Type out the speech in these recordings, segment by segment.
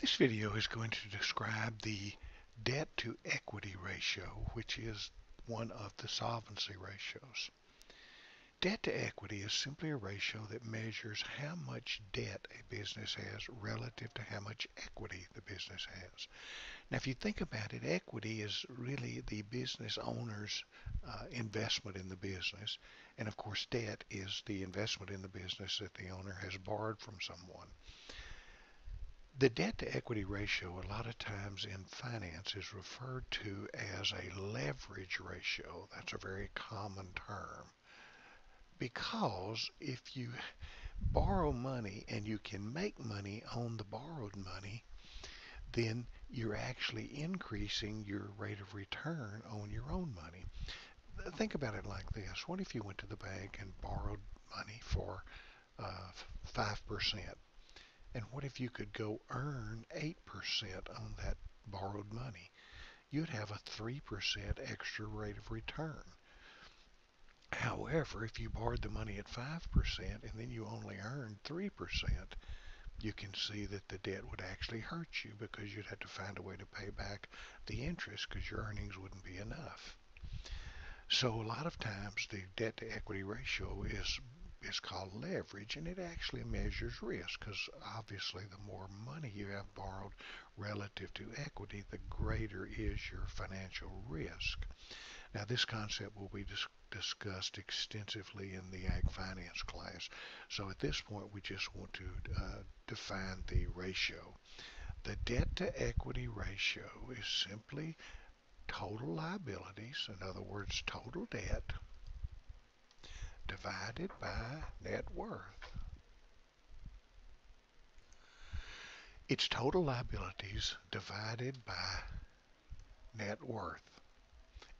This video is going to describe the debt to equity ratio, which is one of the solvency ratios. Debt to equity is simply a ratio that measures how much debt a business has relative to how much equity the business has. Now, if you think about it, equity is really the business owner's investment in the business. And of course, debt is the investment in the business that the owner has borrowed from someone. The debt to equity ratio a lot of times in finance is referred to as a leverage ratio. That's a very common term because if you borrow money and you can make money on the borrowed money, then you're actually increasing your rate of return on your own money. Think about it like this. What if you went to the bank and borrowed money for 5%? And what if you could go earn 8% on that borrowed money? You'd have a 3% extra rate of return. However, if you borrowed the money at 5% and then you only earned 3%, you can see that the debt would actually hurt you because you'd have to find a way to pay back the interest because your earnings wouldn't be enough. So a lot of times the debt to equity ratio is called leverage, and it actually measures risk because obviously the more money you have borrowed relative to equity, the greater is your financial risk. Now, this concept will be discussed extensively in the Ag Finance class. So at this point, we just want to define the ratio. The debt to equity ratio is simply total liabilities, in other words, total debt, divided by net worth. It's total liabilities divided by net worth.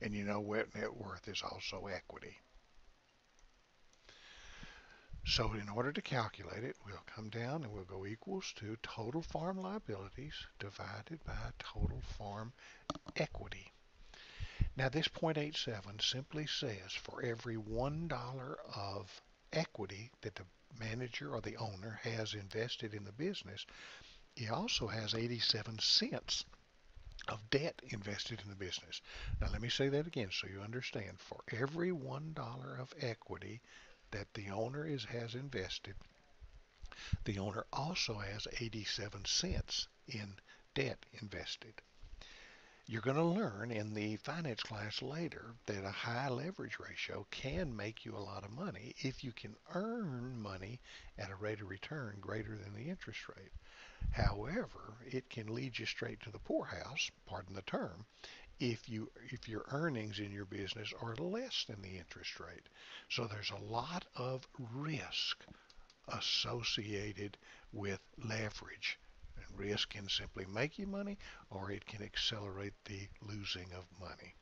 And you know what net worth is also equity. So in order to calculate it, we'll come down and we'll go equals to total farm liabilities divided by total farm equity. Now this 0.87 simply says for every $1 of equity that the manager or the owner has invested in the business, he also has 87 cents of debt invested in the business. Now let me say that again so you understand. For every $1 of equity that the owner has invested, the owner also has 87 cents in debt invested. You're going to learn in the finance class later that a high leverage ratio can make you a lot of money if you can earn money at a rate of return greater than the interest rate. However, it can lead you straight to the poorhouse, pardon the term, if your earnings in your business are less than the interest rate. So there's a lot of risk associated with leverage. And risk can simply make you money or it can accelerate the losing of money.